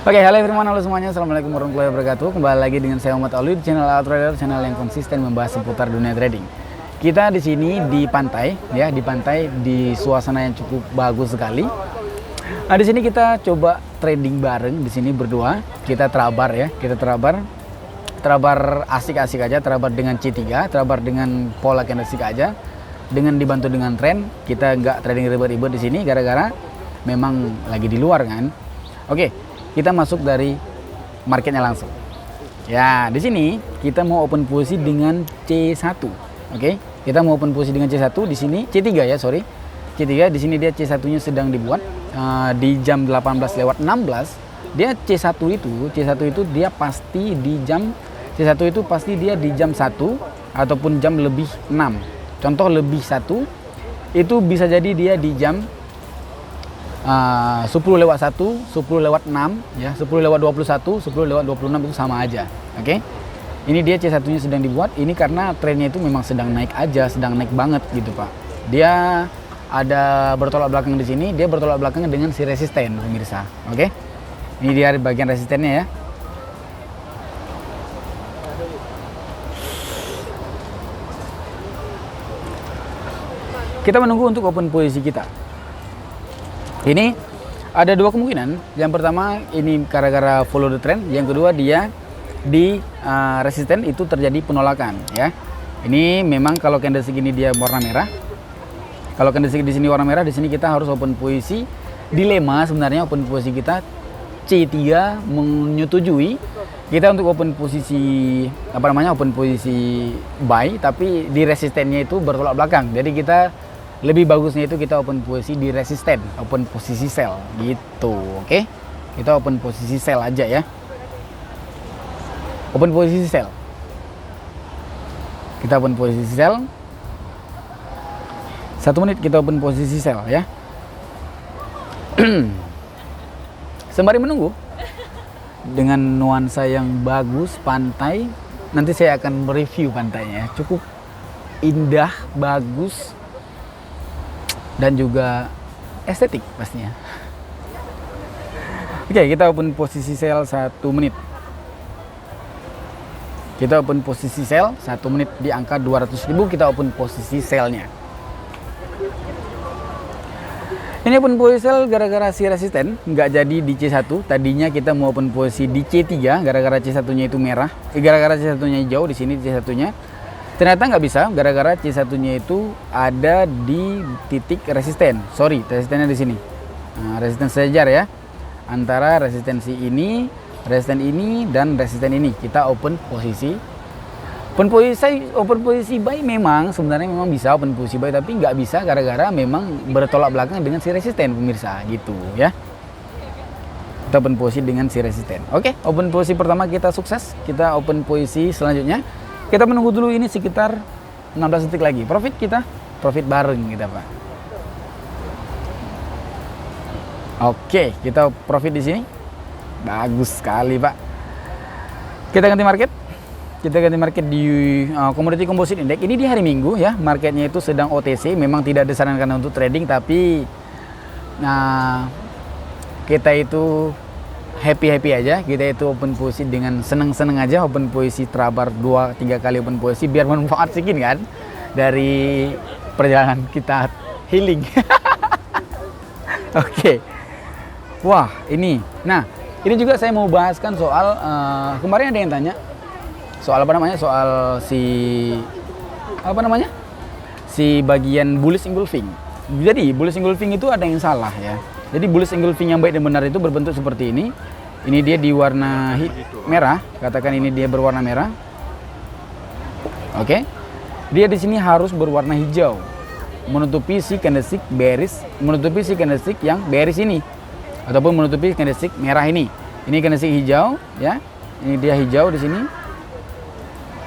Oke, halo everyone, halo semuanya. Assalamualaikum warahmatullahi wabarakatuh. Kembali lagi dengan saya Muhammad Alwi di channel Al Trader, channel yang konsisten membahas seputar dunia trading. Kita di sini di pantai, ya, di pantai di suasana yang cukup bagus sekali. Nah, di sini kita coba trading bareng di sini berdua. Kita terabar ya, kita terabar asik-asik aja, terabar dengan C3, terabar dengan pola candlestick aja. Dengan dibantu dengan tren, kita nggak trading ribet-ribet di sini gara-gara memang lagi di luar kan. Oke. Kita masuk dari marketnya langsung. Ya, di sini kita mau open posisi dengan C1. Oke, kita mau open posisi dengan C1 di sini C3 ya, sorry. C3 di sini dia C1-nya sedang dibuat di jam 18:16. Dia C1 itu dia pasti di jam C1 itu pasti dia di jam 1 ataupun jam lebih 6. Contoh lebih 1 itu bisa jadi dia di jam 10:01, 10:06 ya, 10:21, 10:26 itu sama aja. Oke. Ini dia C1-nya sedang dibuat. Ini karena trennya itu memang sedang naik aja, sedang naik banget gitu, Pak. Dia ada bertolak belakang di sini, dia bertolak belakang dengan si resisten, pemirsa. Oke. Ini dia bagian resistennya ya. Kita menunggu untuk open posisi kita. Ini ada dua kemungkinan. Yang pertama ini gara-gara follow the trend. Yang kedua dia di resisten itu terjadi penolakan ya. Ini memang kalau candlestick ini dia warna merah. Kalau candlestick di sini warna merah, di sini kita harus open posisi. Dilema sebenarnya open posisi kita C3 menyetujui kita untuk open posisi open posisi buy, tapi di resistennya itu bertolak belakang. Jadi kita lebih bagusnya itu kita open posisi di resisten, open posisi sell gitu. Oke, kita open posisi sell aja ya, open posisi sell, kita open posisi sell 1 menit, kita open posisi sell ya. Sembari menunggu dengan nuansa yang bagus pantai, nanti saya akan mereview pantainya, cukup indah, bagus dan juga estetik pastinya. Oke, kita open posisi sell 1 menit. Kita open posisi sell 1 menit di angka 200.000, kita open posisi sellnya. Ini open posisi sell gara-gara si resisten nggak jadi di C1. Tadinya kita mau open posisi di C3 gara-gara C1-nya itu merah. Gara-gara C1-nya hijau, di sini C1-nya ternyata nggak bisa, gara-gara C1-nya itu ada di titik resisten. Sorry, resistennya di sini. Nah, resisten sejajar ya. Antara resistensi ini, resisten ini, dan resisten ini. Kita open posisi. Open posisi buy memang sebenarnya memang bisa open posisi buy, tapi nggak bisa gara-gara memang bertolak belakang dengan si resisten, pemirsa, gitu ya. Kita open posisi dengan si resisten. Oke, open posisi pertama kita sukses. Kita open posisi selanjutnya. Kita menunggu dulu ini sekitar 16 detik lagi. Profit bareng kita, Pak. Oke, kita profit di sini. Bagus sekali, Pak. Kita ganti market. Kita ganti market di Commodity Composite Index. Ini di hari Minggu ya. Marketnya itu sedang OTC. Memang tidak disarankan untuk trading, tapi kita itu happy aja, kita itu open posisi dengan seneng-seneng aja, open posisi terabar 2-3 kali open posisi biar manfaat sedikit kan dari perjalanan kita healing. Oke. Wah, ini. Nah, ini juga saya mau bahaskan soal kemarin ada yang tanya soal soal si bagian bullish engulfing. Jadi bullish engulfing itu ada yang salah ya. Jadi bullish engulfing yang baik dan benar itu berbentuk seperti ini. Ini dia di warna merah, katakan ini dia berwarna merah. Oke. Dia di sini harus berwarna hijau, menutupi si candlestick bearish, menutupi si candlestick yang bearish ini, ataupun menutupi candlestick merah ini. Ini candlestick hijau ya. Ini dia hijau di sini.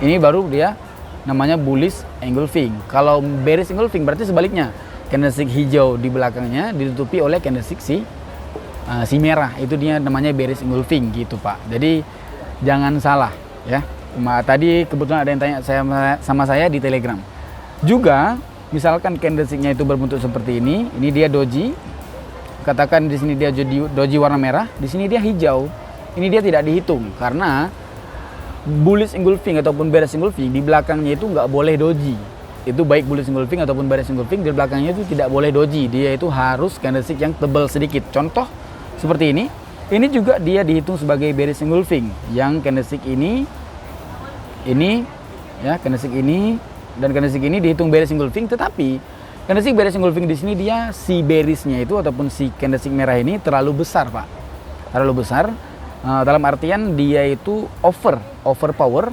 Ini baru dia namanya bullish engulfing. Kalau bearish engulfing berarti sebaliknya. Candlestick hijau di belakangnya ditutupi oleh candlestick si merah, itu dia namanya bearish engulfing gitu, Pak. Jadi jangan salah ya. Tadi kebetulan ada yang tanya sama saya di Telegram. Juga misalkan candlesticknya itu berbentuk seperti ini dia doji. Katakan di sini dia doji warna merah, di sini dia hijau. ini dia tidak dihitung karena bullish engulfing ataupun bearish engulfing di belakangnya itu nggak boleh doji. Itu baik bullish engulfing ataupun bearish engulfing di belakangnya itu tidak boleh doji. Dia itu harus candlestick yang tebal sedikit. Contoh seperti ini. Ini juga dia dihitung sebagai bearish engulfing. Yang candlestick ini ya, candlestick ini dan candlestick ini dihitung bearish engulfing, tetapi candlestick bearish engulfing di sini dia si bearishnya itu ataupun si candlestick merah ini terlalu besar, Pak. Terlalu besar. Dalam artian dia itu overpower,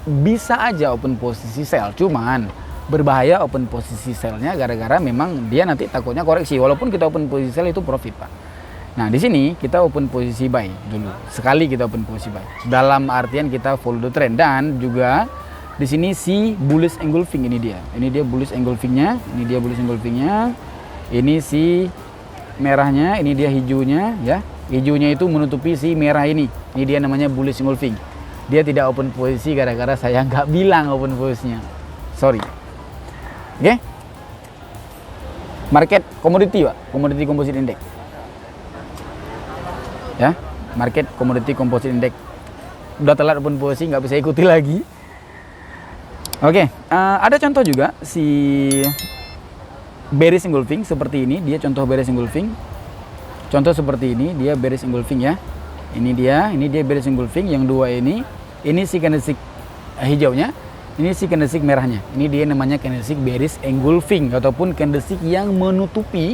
bisa aja open posisi sell, cuman berbahaya open posisi sellnya gara-gara memang dia nanti takutnya koreksi, walaupun kita open posisi sell itu profit, Pak. Nah di sini kita open posisi buy dulu, sekali kita open posisi buy, dalam artian kita follow the trend. Dan juga di sini si bullish engulfing, ini dia bullish engulfingnya, ini si merahnya, ini dia hijaunya ya. Hijaunya itu menutupi si merah ini dia namanya bullish engulfing. Dia tidak open posisi gara-gara saya nggak bilang open posisinya, sorry. Oke. Market komoditi, Pak, komoditi composite index ya, market komoditi composite index. Udah telat open posisi, nggak bisa ikuti lagi. Oke, ada contoh juga si bearish engulfing seperti ini, dia contoh bearish engulfing. Contoh seperti ini, dia bearish engulfing ya. Ini dia bearish engulfing. Yang dua ini si candlestick hijaunya, ini si candlestick merahnya. Ini dia namanya candlestick bearish engulfing ataupun candlestick yang menutupi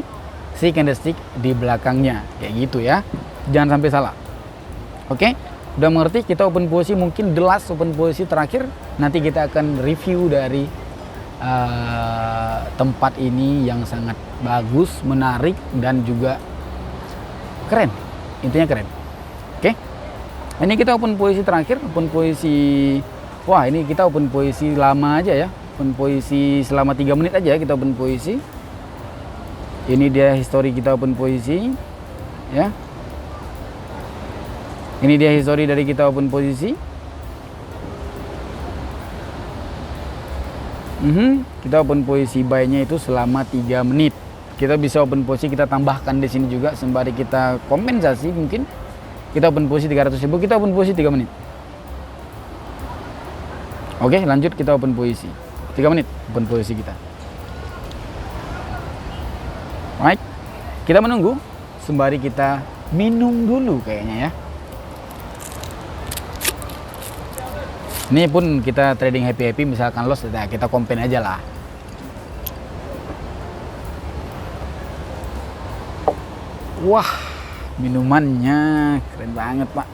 si candlestick di belakangnya. Kayak gitu ya. Jangan sampai salah. Oke, udah mengerti? Kita open posisi mungkin the last open posisi terakhir. Nanti kita akan review dari tempat ini yang sangat bagus, menarik dan juga keren, intinya keren. Oke, ini kita open posisi terakhir, open posisi, wah ini kita open posisi lama aja ya, open posisi selama 3 menit aja kita open posisi. Ini dia history kita open posisi ya, ini dia history dari kita open posisi. Kita open posisi buy-nya itu selama 3 menit. Kita bisa open posisi, kita tambahkan di sini juga sembari kita kompensasi mungkin. Kita open posisi 300.000, kita open posisi 3 menit. Oke, lanjut kita open posisi. 3 menit open posisi kita. Alright. Kita menunggu sembari kita minum dulu kayaknya ya. Ini pun kita trading happy-happy, misalkan loss ya kita kompen aja lah. Wah, minumannya keren banget, Pak.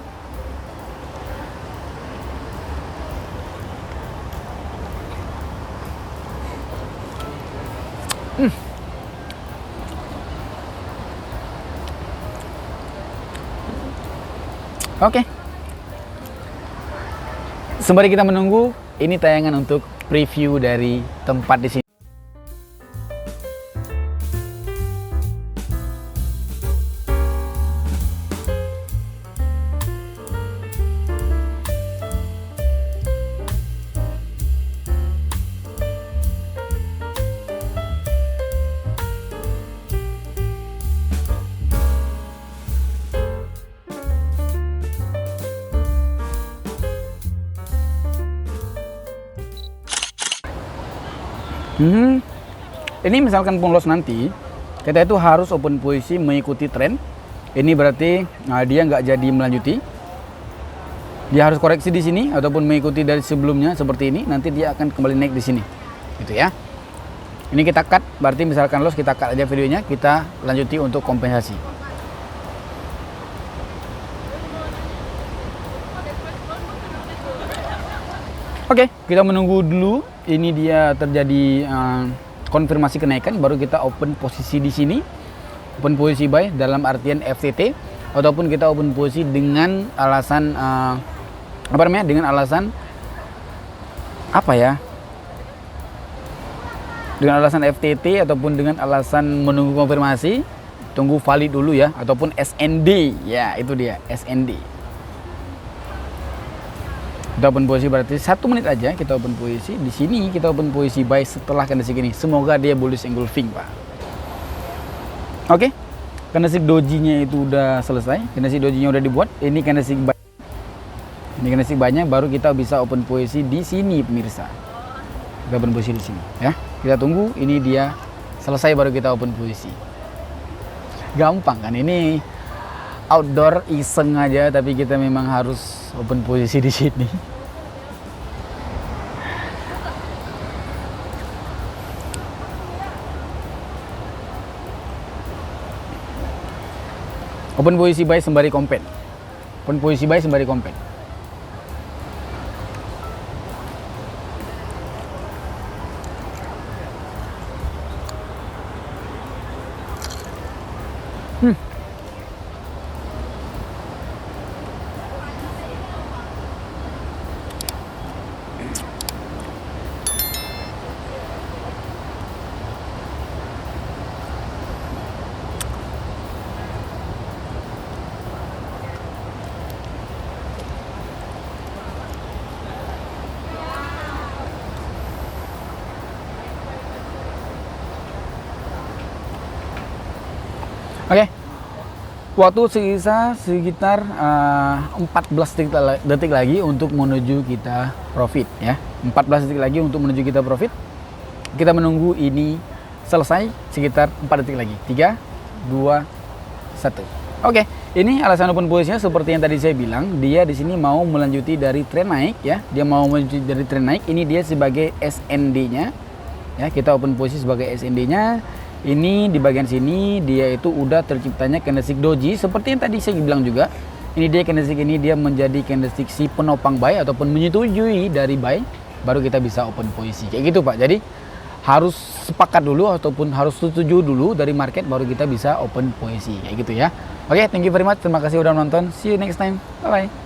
Oke. Sembari kita menunggu, ini tayangan untuk preview dari tempat di sini. Ini misalkan pun loss nanti, kita itu harus open posisi mengikuti tren. Ini berarti dia nggak jadi melanjuti. Dia harus koreksi di sini ataupun mengikuti dari sebelumnya seperti ini. Nanti dia akan kembali naik di sini, gitu ya. Ini kita cut, berarti misalkan loss kita cut aja videonya, kita lanjuti untuk kompensasi. Oke, kita menunggu dulu. Ini dia terjadi konfirmasi kenaikan, baru kita open posisi di sini. Open posisi buy dalam artian FTT, ataupun kita open posisi dengan alasan dengan alasan apa ya? Dengan alasan FTT ataupun dengan alasan menunggu konfirmasi, tunggu valid dulu ya, ataupun SND. Ya, itu dia SND. Kita open posisi berarti 1 menit aja kita open posisi. Di sini kita open posisi buy setelah candlestick ini. Semoga dia bullish engulfing, Pak. Oke. candlestick dojinya itu udah selesai, candlestick dojinya udah dibuat. Ini candlestick banyak, baru kita bisa open posisi di sini pemirsa. Kita open posisi di sini ya. Kita tunggu ini dia selesai baru kita open posisi. Gampang kan, ini outdoor iseng aja, tapi kita memang harus open posisi di sini. Open posisi buy sembari kompen. Open posisi buy sembari kompen. Oke, waktu sisa sekitar 14 detik lagi untuk menuju kita profit ya. 14 detik lagi untuk menuju kita profit. Kita menunggu ini selesai sekitar 4 detik lagi. 3, 2, 1. Oke, ini alasan open posisinya seperti yang tadi saya bilang, dia di sini mau melanjuti dari tren naik ya. Dia mau melanjuti dari tren naik. Ini dia sebagai SND-nya. Ya, kita open posisi sebagai SND-nya. Ini di bagian sini dia itu udah terciptanya candlestick doji seperti yang tadi saya bilang juga. Ini dia candlestick ini dia menjadi candlestick si penopang buy ataupun menyetujui dari buy, baru kita bisa open posisi kayak gitu Pak. Jadi harus sepakat dulu ataupun harus setuju dulu dari market baru kita bisa open posisi kayak gitu ya. Oke, thank you very much. Terima kasih udah nonton. See you next time. Bye bye.